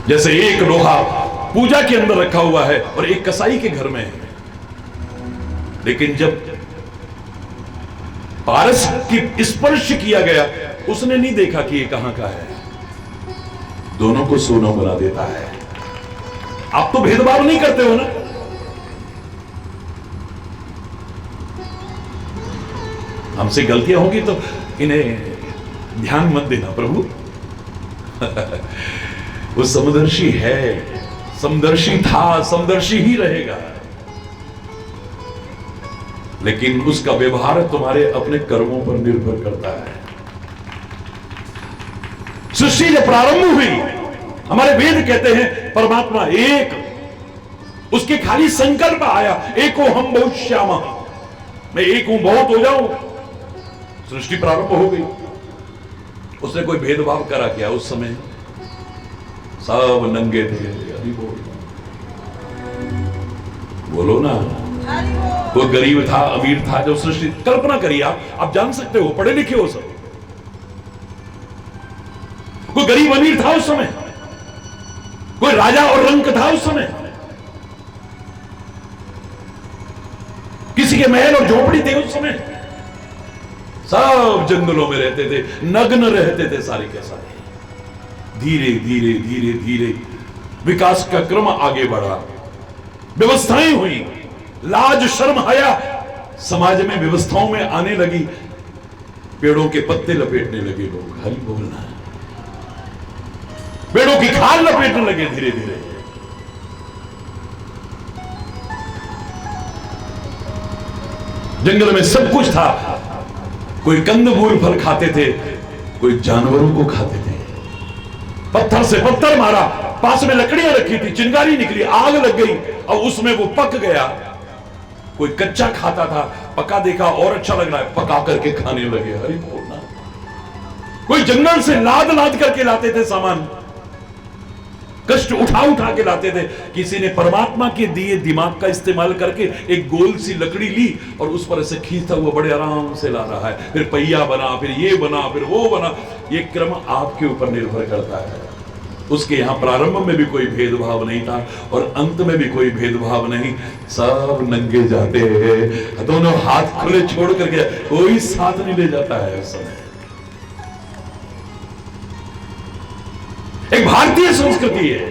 जैसे एक लोहा पूजा के अंदर रखा हुआ है और एक कसाई के घर में है, लेकिन जब पारस की स्पर्श किया गया उसने नहीं देखा कि ये कहां का है, दोनों को सोना बना देता है। आप तो भेदभाव नहीं करते हो ना। हमसे गलतियां होंगी तो इन्हें ध्यान मत देना प्रभु। वो समदर्शी है, समदर्शी था, समदर्शी ही रहेगा, लेकिन उसका व्यवहार तुम्हारे अपने कर्मों पर निर्भर करता है। सृष्टि जब प्रारंभ हुई, हमारे वेद कहते हैं परमात्मा एक, उसके खाली संकल्प आया, एको हम बहुत श्यामा, मैं एक हूं, बहुत हो जाऊं, सृष्टि प्रारंभ हो गई। उसने कोई भेदभाव करा क्या? उस समय सब नंगे थे। अभी बोलो ना, कोई गरीब था, अमीर था, जब सृष्टि, कल्पना करिए आप जान सकते हो, पढ़े लिखे हो सब। कोई गरीब अमीर था उस समय, कोई राजा और रंक था उस समय, किसी के महल और झोपड़ी थे उस समय, सब जंगलों में रहते थे, नग्न रहते थे सारे के सारे। धीरे धीरे धीरे धीरे विकास का क्रम आगे बढ़ा, व्यवस्थाएं हुई, लाज शर्म हया समाज में व्यवस्थाओं में आने लगी, पेड़ों के पत्ते लपेटने लगे लोग, हरि बोलना, पेड़ों की खाल लपेटने लगे धीरे धीरे। जंगल में सब कुछ था, कोई कंदमूल फल खाते थे, कोई जानवरों को खाते थे। पत्थर से पत्थर मारा, पास में लकड़ियां रखी थी, चिंगारी निकली, आग लग गई और उसमें वो पक गया। कोई कच्चा खाता था, पका देखा और अच्छा लग रहा है, पका करके खाने लगे। हरि बोलना। कोई जंगल से लाद लाद करके लाते थे सामान, कष्ट उठा उठा के लाते थे। किसी ने परमात्मा के दिए दिमाग का इस्तेमाल करके एक गोल सी लकड़ी ली और उस पर ऐसे खींचता हुआ बड़े आराम से ला रहा है, फिर पहिया बना, फिर ये बना, फिर वो बना। ये क्रम आपके ऊपर निर्भर करता है। उसके यहां प्रारंभ में भी कोई भेदभाव नहीं था और अंत में भी कोई भेदभाव नहीं। सब नंगे जाते हैं, दोनों हाथ खुले छोड़ करके, कोई साथ नहीं ले जाता है उस समय। एक भारतीय संस्कृति है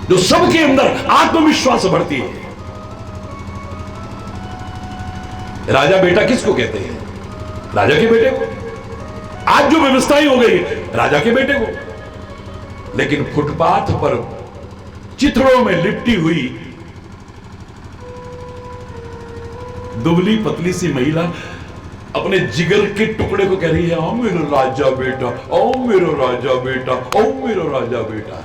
जो सबके अंदर आत्मविश्वास बढ़ती है। राजा बेटा किसको कहते हैं? राजा के बेटे को। आज जो व्यवस्थाएं हो गई राजा के बेटे को। लेकिन फुटपाथ पर चिथड़ों में लिपटी हुई दुबली पतली सी महिला अपने जिगर के टुकड़े को कह रही है, आओ मेरा राजा बेटा, आओ मेरा राजा बेटा, आओ मेरा राजा बेटा।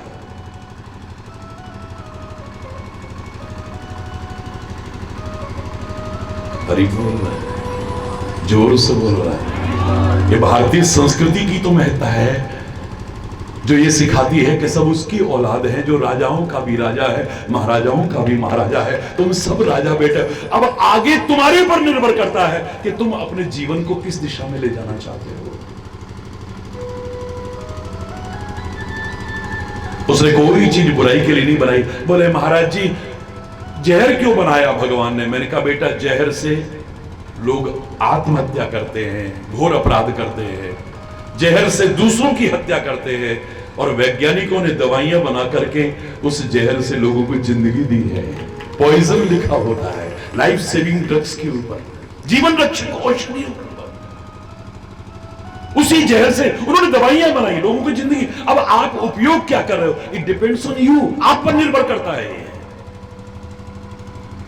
हरि बोल रहा है, जोर से बोल रहा है। ये भारतीय संस्कृति की तो महत्ता है जो ये सिखाती है कि सब उसकी औलाद है, जो राजाओं का भी राजा है, महाराजाओं का भी महाराजा है। तुम सब राजा बेटे। अब आगे तुम्हारे पर निर्भर करता है कि तुम अपने जीवन को किस दिशा में ले जाना चाहते हो। उसने कोई चीज बुराई के लिए नहीं बनाई। बोले महाराज जी जहर क्यों बनाया भगवान ने? मैंने कहा बेटा जहर से लोग आत्महत्या करते हैं, घोर अपराध करते हैं, जहर से दूसरों की हत्या करते हैं और वैज्ञानिकों ने दवाइयां बना करके उस जहर से लोगों को जिंदगी दी है। पॉइजन लिखा होता है लाइफ सेविंग ड्रग्स के ऊपर, जीवन रक्षक औषधि ऊपर। उसी जहर से उन्होंने दवाइयां बनाई, लोगों की जिंदगी। अब आप उपयोग क्या कर रहे हो? इट डिपेंड्स ऑन यू, आप पर निर्भर करता है।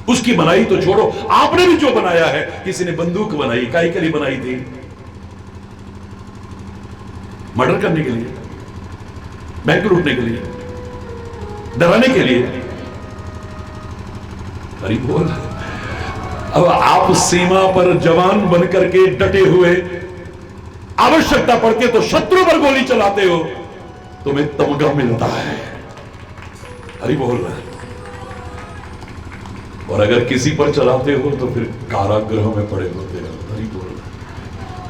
उसकी बनाई तो छोड़ो, आपने भी जो बनाया है। किसी ने बंदूक बनाई, काहे के लिए बनाई थी? मर्डर करने के लिए, बैंक लूटने के लिए, डराने के लिए। अरे बोल, अब आप सीमा पर जवान बनकर के डटे हुए, आवश्यकता पड़ती है तो शत्रु पर गोली चलाते हो, तुम्हें तमगा मिलता है। अरे बोल रहा है। और अगर किसी पर चलाते हो तो फिर कारागृह में पड़े होते हो। हरि बोल,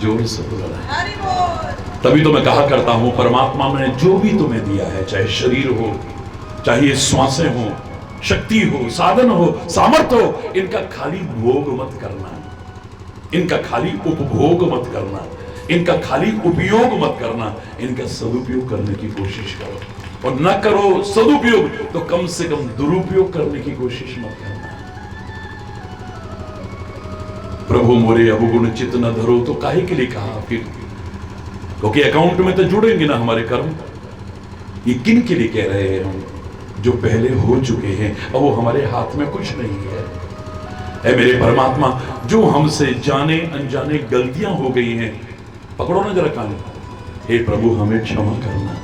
जोर से बोल रहा है। तभी तो मैं कहा करता हूं परमात्मा ने जो भी तुम्हें दिया है, चाहे शरीर हो, चाहे ये श्वासें हो, शक्ति हो, साधन हो, सामर्थ्य हो, इनका खाली भोग मत करना, इनका खाली उपभोग मत करना, इनका खाली उपयोग मत करना, इनका सदुपयोग करने की कोशिश करो। और न करो सदुपयोग तो कम से कम दुरुपयोग करने की कोशिश मत करना। प्रभु मोरे अवगुण चित न धरो, तो काहे के लिए कहा फिर? क्योंकि अकाउंट में तो जुड़ेंगे ना हमारे कर्म। ये किन के लिए कह रहे हैं हम? जो पहले हो चुके हैं, अब वो हमारे हाथ में कुछ नहीं है। ऐ मेरे परमात्मा, जो हमसे जाने अनजाने गलतियां हो गई हैं, पकड़ो ना जरा कान। हे प्रभु हमें क्षमा करना,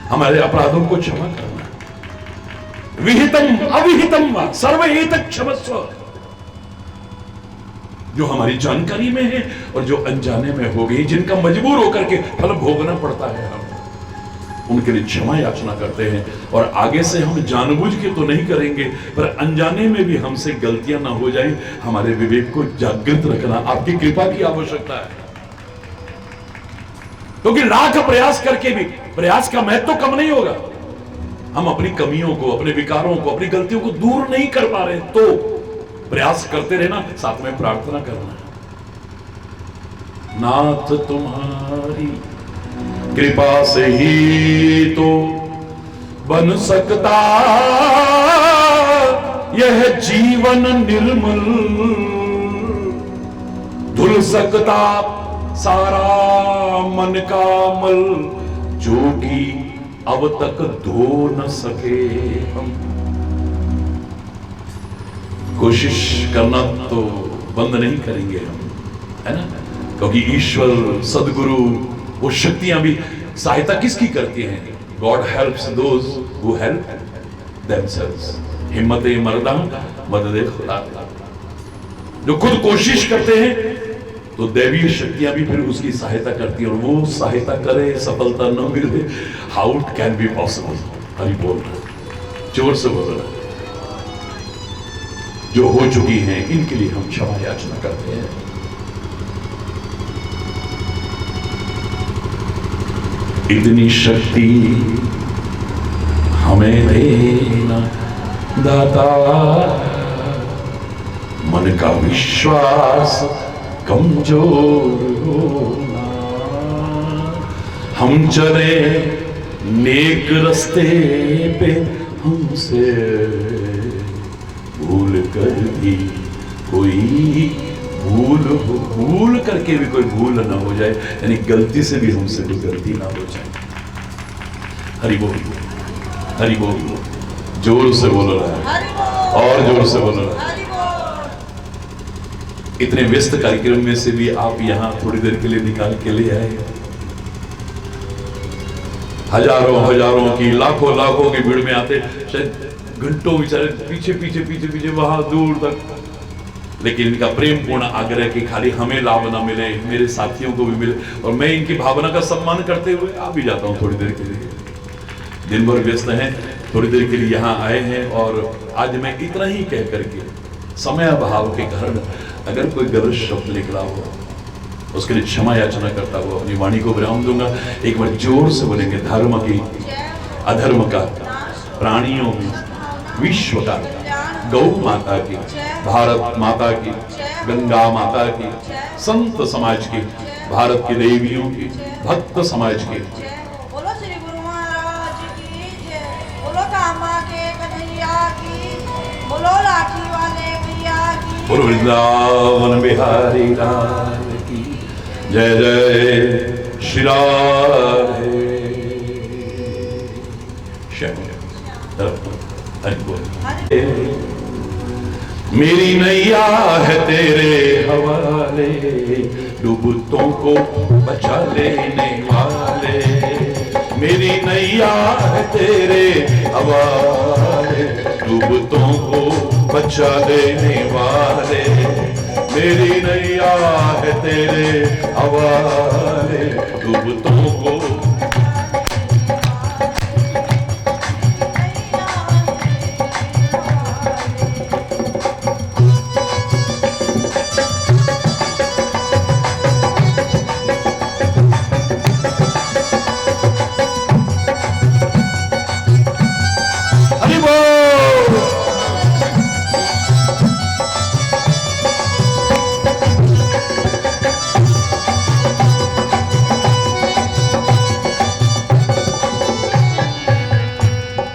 हमारे अपराधों को क्षमा करना। विहितम अविहितम वा सर्वहेतु क्षमस्व। जो हमारी जानकारी में है और जो अनजाने में हो गई, जिनका मजबूर होकर के फल भोगना पड़ता है, हम उनके लिए क्षमा याचना करते हैं। और आगे से हम जानबूझ के तो नहीं करेंगे, पर अनजाने में भी हमसे गलतियां ना हो जाएं, हमारे विवेक को जागृत रखना आपकी कृपा की आवश्यकता है। क्योंकि लाख प्रयास करके भी प्रयास का महत्व तो कम नहीं होगा। हम अपनी कमियों को, अपने विकारों को, अपनी गलतियों को दूर नहीं कर पा रहे, तो प्रयास करते रहना, साथ में प्रार्थना करना। नाथ तुम्हारी कृपा से ही तो बन सकता यह जीवन निर्मल, धुल सकता सारा मन का मल, जो कि अब तक धो न सके हम। कोशिश करना तो बंद नहीं करेंगे हम, है ना? क्योंकि ईश्वर, सदगुरु, वो शक्तियां भी सहायता किसकी करती हैं? God helps those who help themselves. हिम्मते मर्दा मददे खुदा। जो खुद कोशिश करते हैं तो दैवीय शक्तियां भी फिर उसकी सहायता करती है, और वो सहायता करे सफलता न मिले, how it can be possible. Hari बोल रहा, जोर से बोल रहा। जो हो चुकी हैं इनके लिए हम क्षमा याचना करते हैं। इतनी शक्ति हमें देना दाता, मन का विश्वास कमजोर होना, हम चले नेक रास्ते पे, हमसे भूल कर भी कोई भूल करके भी कोई भूल ना हो जाए, यानी गलती से भी हमसे कोई गलती ना हो जाए। हरि बोल, हरि बोल, जोर से बोल रहा है और जोर से बोल रहा है। इतने व्यस्त कार्यक्रम में से भी आप यहां थोड़ी देर के लिए निकाल के ले आए। हजारों की लाखों की भीड़ में आते, शायद घंटों बेचारे पीछे वहां दूर तक, लेकिन इनका प्रेम पूर्ण आग्रह कि खाली हमें लाभ ना मिले, मेरे साथियों को भी मिले, और मैं इनकी भावना का सम्मान करते हुए आ भी जाता हूं थोड़ी देर के लिए। दिन भर व्यस्त हैं, थोड़ी देर के लिए यहाँ आए हैं, और आज मैं इतना ही कह करके समय अभाव के कारण अगर कोई गलत शब्द निकला हो उसके लिए क्षमा याचना करता हुआ अपनी वाणी को विराम दूंगा। एक बार जोर से बोलेंगे, धर्म की, अधर्म का, प्राणियों की, विश्व का, गौ माता की, भारत माता की, गंगा माता की, संत समाज की, भारत की देवियों की, भक्त समाज की। बोलो श्री गुरु महाराज की जय, बोलो कामा के कन्हैया की, बोलो लाठी वाले भैया की, बोलो वृंदावन बिहारी लाल की जय, जय श्री राधे श्याम। हरि बोल। मेरी नैया है तेरे हवाले, डूबतों को बचा लेने वाले। मेरी नैया है तेरे हवाले, डूबतों को बचा लेने वाले। मेरी नैया है तेरे हवाले, डूबतों को।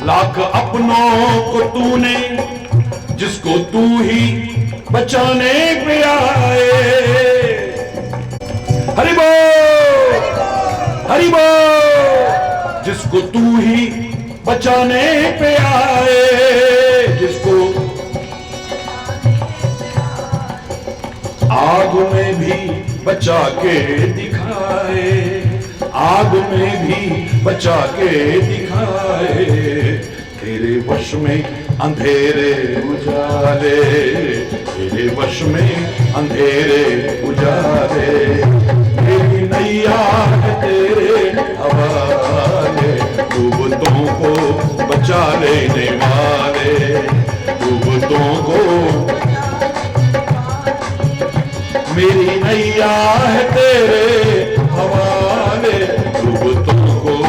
लाख अपनों को तूने, जिसको तू ही बचाने पे आए। हरि बोल, हरि बोल, जिसको तू ही बचाने पे आए, जिसको आग में भी बचा के दिखाए, आग में भी बचा के दिखाए। तेरे वश में अंधेरे उजाले, तेरे वश में अंधेरे उजाले। मेरी नैया है तेरे हवाले, डूबतों को बचा लेने वाले, डूबतों को। मेरी नैया है तेरे हवाले, डूबतों को।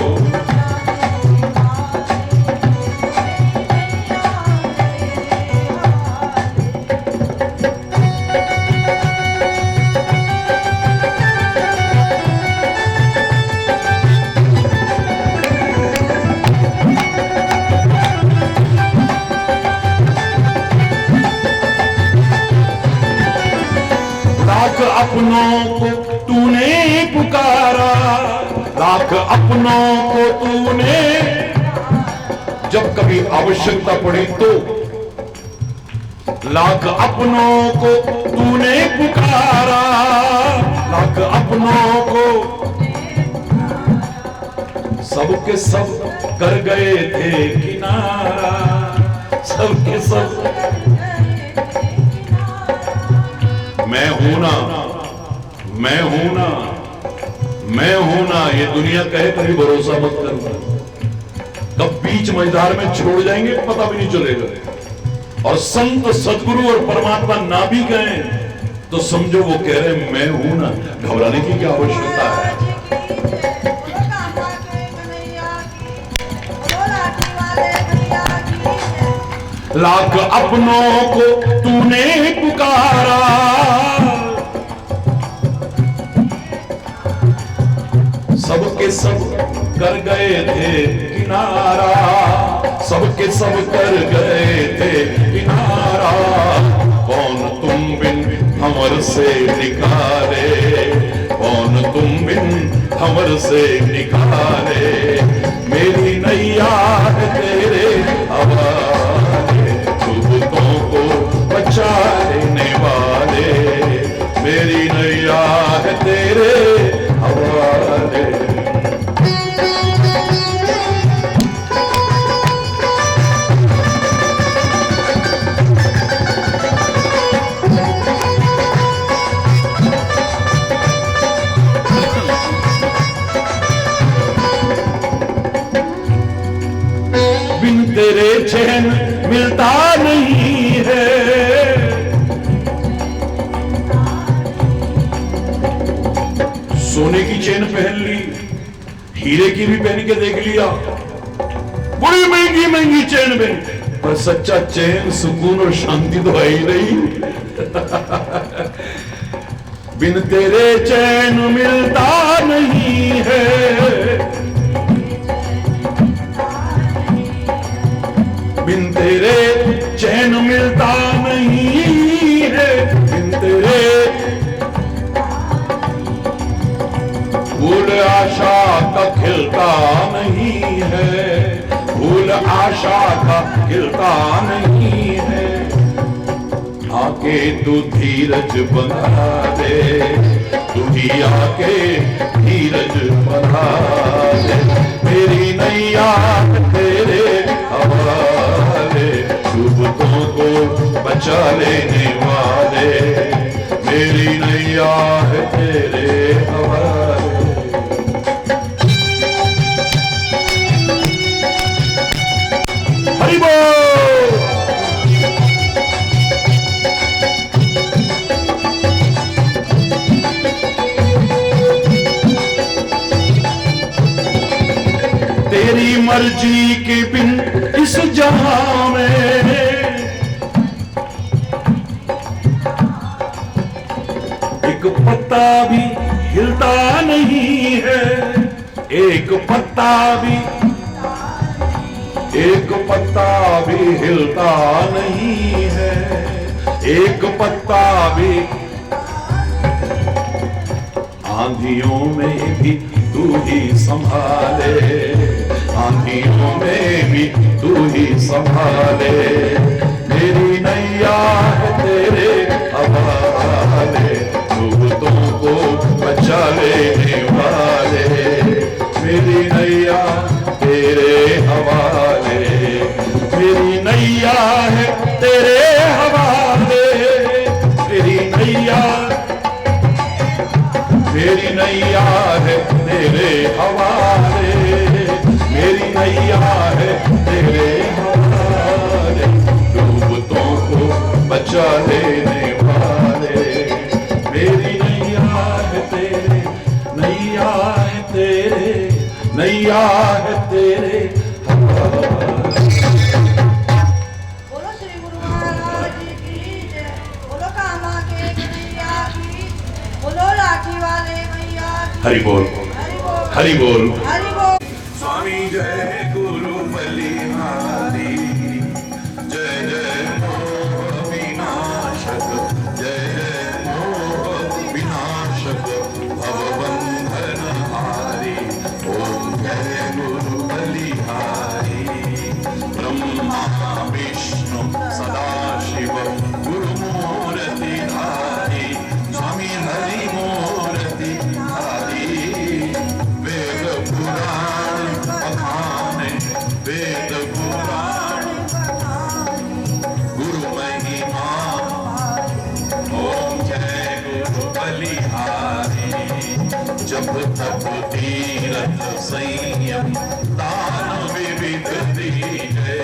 लाख अपनों को तूने पुकारा, लाख अपनों को तूने, जब कभी आवश्यकता पड़ी तो। लाख अपनों को तूने पुकारा, लाख अपनों को। सबके सब कर गए थे किनारा, सबके सब। मैं हूं ना ये दुनिया कहे कभी भरोसा मत करना, कब बीच मझधार में छोड़ जाएंगे पता भी नहीं चलेगा। और संत सदगुरु और परमात्मा ना भी गए तो समझो वो कह रहे मैं हूं ना, घबराने की क्या आवश्यकता है। लाख अपनों को तूने पुकारा, सबके सब कर गए थे किनारा, सबके सब कर गए थे किनारा। कौन तुम बिन हमर से निकाले, कौन तुम बिन हमर से निकाले। मेरी नैया है तेरे हवाले, डूबतों को बचा लेने वाले। मेरी नैया है तेरे हवाले। बिन तेरे चैन मिलता नहीं है, सोने की चेन पहन ली, हीरे की भी पहन के देख लिया, बड़ी महंगी महंगी चेन पहन, पर सच्चा चैन सुकून और शांति तो है ही नहीं। बिन तेरे चैन मिलता नहीं है, बिन तेरे चैन मिलता नहीं है। बिन तेरे फूल आशा का खिलता नहीं है, फूल आशा का खिलता नहीं है। आके तू धीरज बना दे, तू ही आके धीरज बना दे। मेरी नैया तेरे हवाले, डूबतों को बचा लेने वाले। मेरी नैया है तेरे हवाले। हरि बोल। तेरी मर्जी के बिन इस जहां में एक पत्ता भी हिलता नहीं है, एक पत्ता भी, एक पत्ता भी हिलता नहीं है, एक पत्ता भी। आंधियों में भी तू ही संभाले, आंधियों में भी तू ही संभाले। मेरी नैया है तेरे हवाले, डूबतों को बचा लेने वाले। मेरी नैया तेरे हवाले, मेरी नैया है तेरे हवाले। मेरी नैया, मेरी नैया है तेरे हवाले, मेरी नैया है तेरे हवाले। डूबतों को बचा लेने वाले। मेरी नैया है तेरे, नैया है तेरे, नैया है तेरे हवाले। बोलो श्री गुरु महाराज की जय, बोलो कामा के कन्हैया की, बोलो लाठी वाले भैया की। हरि बोल, हरि बोल, हरि बोल। स्वामी जय गुरु बलिहारी, जय जय मोह विनाशक, जय जय मोह विनाशक, भवबंधन हारी। ओम जय गुरु बलिहारी। ब्रह्मा विष्णु सदाशिव गुरुमूर्ति धारी, स्वामी हरि मूर्ति धारी। वेद पुराण पठाने, वेद पुराण गुरु महिमा। ओम जय गुरु बलिहारी। जब तक तीर संयम दान विविध दीजे